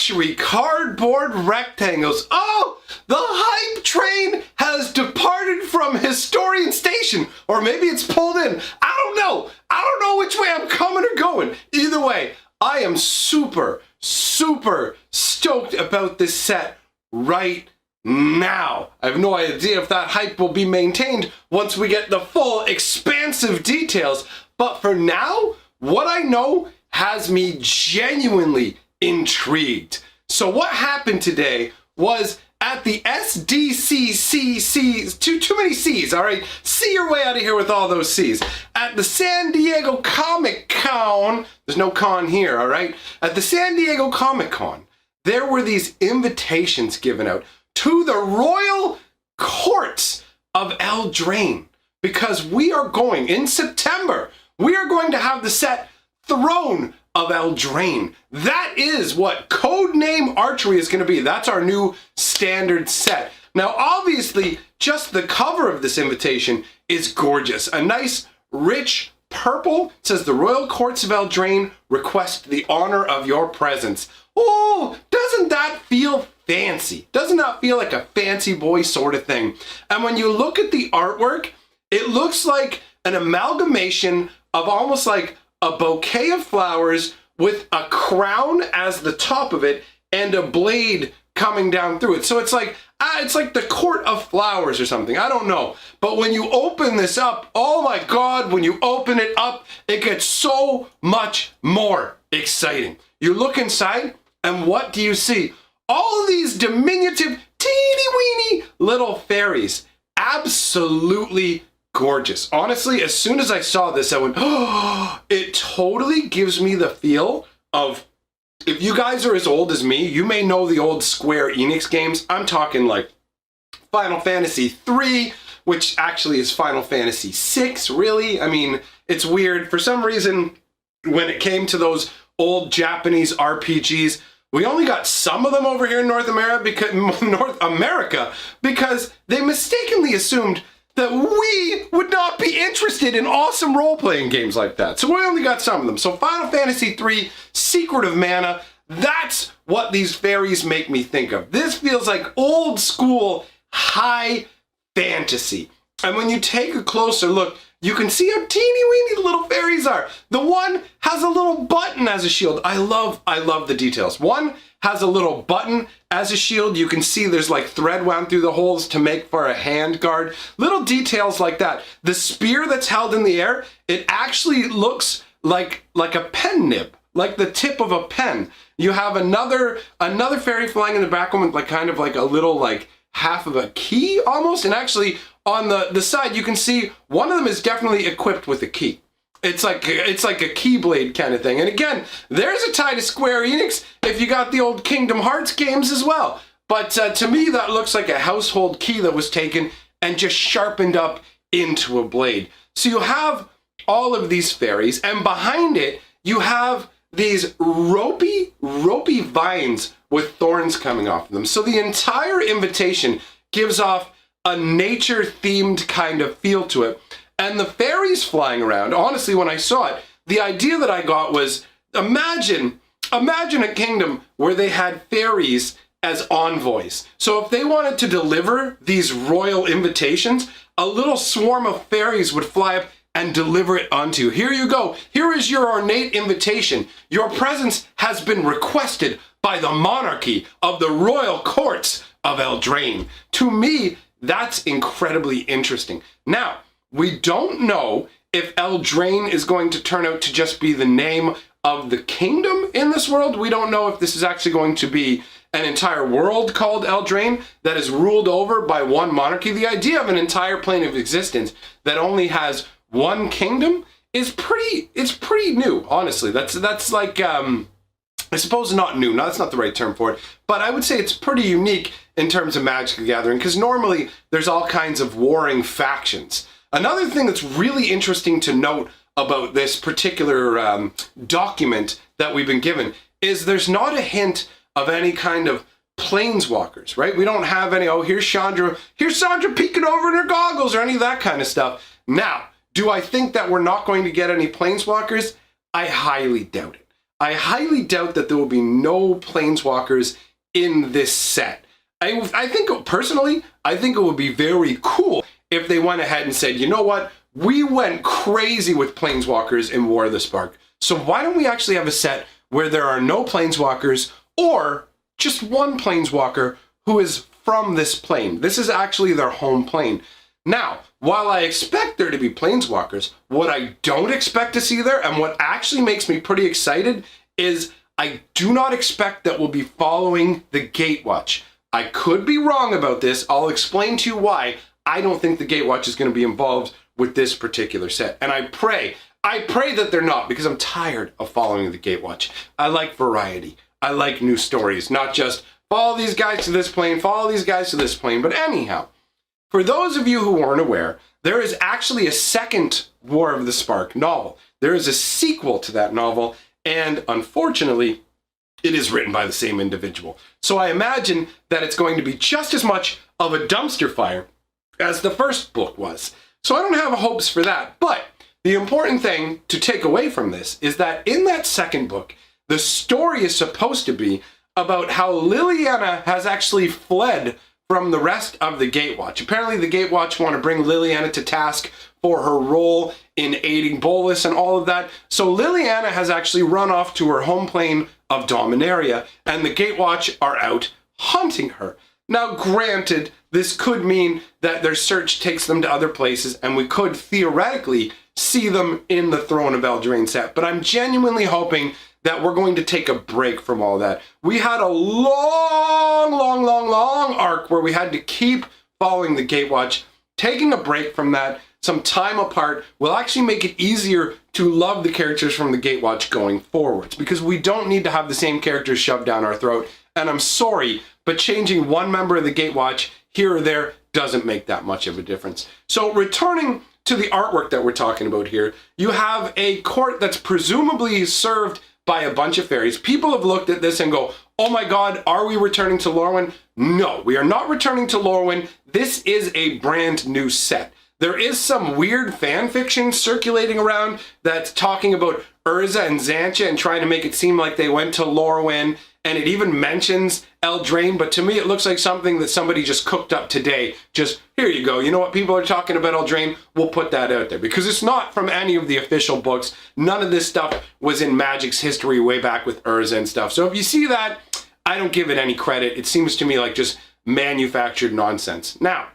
luxury cardboard rectangles. Oh, the hype train has departed from Historian Station, or maybe it's pulled in. I don't know. I don't know which way I'm coming or going. Either way, I am super stoked about this set right now. I have no idea if that hype will be maintained once we get the full expansive details, but for now, what I know has me genuinely intrigued. So what happened today was at the SDCCC, too many C's, all right? See your way out of here with all those C's. At the San Diego Comic Con, there's no con here, all right? At the San Diego Comic Con, there were these invitations given out to the royal courts of Eldraine, because we are going, in September, we are going to have the set Throne of Eldraine. That is what Codename Archery is going to be. That's our new standard set. Now, obviously, just the cover of this invitation is gorgeous. A nice, rich purple. It says, the Royal Courts of Eldraine request the honor of your presence. Oh, doesn't that feel fancy? Doesn't that feel like a fancy boy sort of thing? And when you look at the artwork, it looks like an amalgamation of almost like a bouquet of flowers with a crown as the top of it and a blade coming down through it. So it's like the court of flowers or something. I don't know. But when you open this up, oh my God, when you open it up, it gets so much more exciting. You look inside and what do you see? All of these diminutive, teeny weeny little fairies. Absolutely gorgeous. Honestly, as soon as I saw this, I went, oh, it totally gives me the feel of, if you guys are as old as me, you may know the old Square Enix games. I'm talking like Final Fantasy III, which actually is Final Fantasy VI, really. I mean, it's weird. For some reason, when it came to those old Japanese RPGs, we only got some of them over here in North America because they mistakenly assumed that we would not be interested in awesome role-playing games like that. So we only got some of them. So Final Fantasy III, Secret of Mana, that's what these fairies make me think of. This feels like old school high fantasy. And when you take a closer look, you can see how teeny weeny the little fairies are. The one has a little button as a shield. I love the details. One has a little button as a shield. You can see there's like thread wound through the holes to make for a hand guard. Little details like that. The spear that's held in the air, it actually looks like a pen nib, like the tip of a pen. You have another fairy flying in the background with like kind of like a little like half of a key almost, and actually on the side you can see one of them is definitely equipped with a key. It's like a keyblade kind of thing. And again, there's a tie to Square Enix if you got the old Kingdom Hearts games as well. But to me, that looks like a household key that was taken and just sharpened up into a blade. So you have all of these fairies, and behind it, you have these ropey vines with thorns coming off of them. So the entire invitation gives off a nature-themed kind of feel to it. And the fairies flying around, honestly, when I saw it, the idea that I got was, imagine a kingdom where they had fairies as envoys. So if they wanted to deliver these royal invitations, a little swarm of fairies would fly up and deliver it onto you. Here you go. Here is your ornate invitation. Your presence has been requested by the monarchy of the royal courts of Eldraine. To me, that's incredibly interesting. Now, we don't know if Eldraine is going to turn out to just be the name of the kingdom in this world. We don't know if this is actually going to be an entire world called Eldraine that is ruled over by one monarchy. The idea of an entire plane of existence that only has one kingdom is pretty new, honestly. That's like, I suppose not new, no, that's not the right term for it, but I would say it's pretty unique in terms of Magic the Gathering, because normally there's all kinds of warring factions. Another thing that's really interesting to note about this particular document that we've been given is there's not a hint of any kind of planeswalkers, right? We don't have any, oh, here's Chandra peeking over in her goggles or any of that kind of stuff. Now, do I think that we're not going to get any planeswalkers? I highly doubt it. I highly doubt that there will be no planeswalkers in this set. I think, personally, I think it would be very cool if they went ahead and said, you know what, we went crazy with planeswalkers in War of the Spark. So why don't we actually have a set where there are no planeswalkers, or just one planeswalker who is from this plane? This is actually their home plane. Now, while I expect there to be planeswalkers, what I don't expect to see there, and what actually makes me pretty excited, is I do not expect that we'll be following the Gatewatch. I could be wrong about this. I'll explain to you why I don't think the Gatewatch is going to be involved with this particular set. And I pray that they're not, because I'm tired of following the Gatewatch. I like variety. I like new stories, not just follow these guys to this plane, follow these guys to this plane. But anyhow, for those of you who aren't aware, there is actually a second War of the Spark novel. There is a sequel to that novel, and unfortunately, it is written by the same individual. So I imagine that it's going to be just as much of a dumpster fire as the first book was. So I don't have hopes for that. But the important thing to take away from this is that in that second book, the story is supposed to be about how Liliana has actually fled from the rest of the Gatewatch. Apparently the Gatewatch want to bring Liliana to task for her role in aiding Bolas and all of that. So Liliana has actually run off to her home plane of Dominaria, and the Gatewatch are out hunting her. Now, granted, this could mean that their search takes them to other places, and we could theoretically see them in the Throne of Eldraine set, but I'm genuinely hoping that we're going to take a break from all that. We had a long arc where we had to keep following the Gatewatch. Taking a break from that, some time apart, will actually make it easier to love the characters from the Gatewatch going forwards, because we don't need to have the same characters shoved down our throat. And I'm sorry, but changing one member of the Gatewatch here or there doesn't make that much of a difference. So returning to the artwork that we're talking about here, you have a court that's presumably served by a bunch of fairies. People have looked at this and go, oh my god, are we returning to Lorwyn? No, we are not returning to Lorwyn. This is a brand new set. There is some weird fan fiction circulating around that's talking about Urza and Xantcha and trying to make it seem like they went to Lorwyn, and it even mentions Eldraine, but to me it looks like something that somebody just cooked up today. Just, here you go, you know what people are talking about Eldraine? We'll put that out there, because it's not from any of the official books. None of this stuff was in Magic's history way back with Urza and stuff. So if you see that, I don't give it any credit. It seems to me like just manufactured nonsense. Now,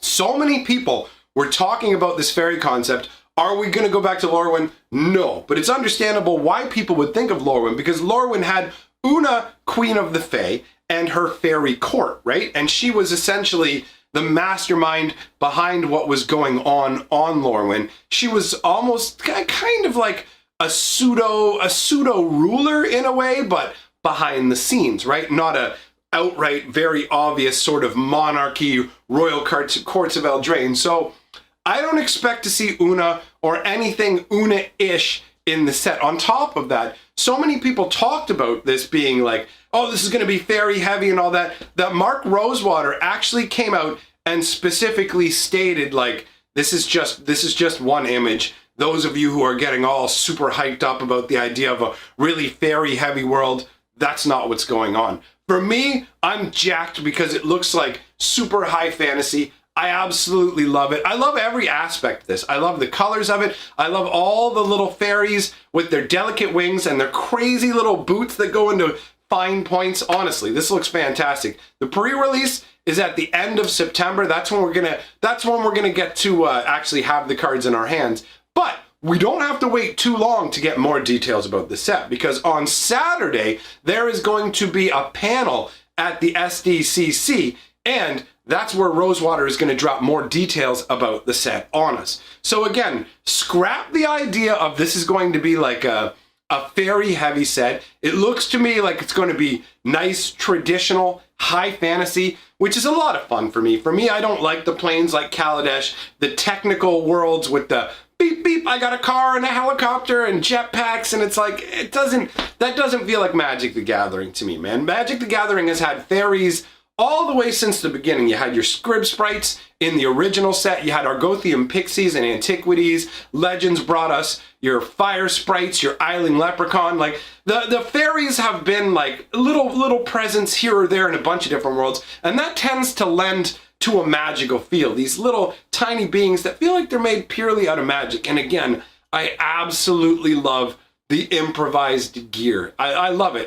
so many people were talking about this fairy concept. Are we going to go back to Lorwyn? No, but it's understandable why people would think of Lorwyn, because Lorwyn had Una, Queen of the Fae, and her fairy court, right? And she was essentially the mastermind behind what was going on Lorwyn. She was almost kind of like a pseudo ruler in a way, but behind the scenes, right? Not a outright, very obvious sort of monarchy, royal courts of Eldraine. So I don't expect to see Una or anything Una-ish in the set. On top of that, so many people talked about this being like, oh, this is going to be fairy heavy and all that, that Mark Rosewater actually came out and specifically stated, like, this is just one image. Those of you who are getting all super hyped up about the idea of a really fairy heavy world, that's not what's going on. For me, I'm jacked because it looks like super high fantasy. I absolutely love it. I love every aspect of this. I love the colors of it. I love all the little fairies with their delicate wings and their crazy little boots that go into fine points. Honestly, this looks fantastic. The pre-release is at the end of September. That's when we're gonna get to actually have the cards in our hands. But we don't have to wait too long to get more details about the set, because on Saturday there is going to be a panel at the SDCC, and that's where Rosewater is going to drop more details about the set on us. So again, scrap the idea of this is going to be like a fairy heavy set. It looks to me like it's going to be nice, traditional, high fantasy, which is a lot of fun for me. For me, I don't like the planes like Kaladesh, the technical worlds with the beep beep, I got a car and a helicopter and jetpacks, and it's like, that doesn't feel like Magic the Gathering to me, man. Magic the Gathering has had fairies all the way since the beginning. You had your Scrib sprites in the original set. You had Argothian Pixies and Antiquities. Legends brought us your fire sprites, your Isling Leprechaun. Like, the fairies have been like little presents here or there in a bunch of different worlds, and that tends to lend to a magical feel. These little tiny beings that feel like they're made purely out of magic. And again, I absolutely love the improvised gear. I love it.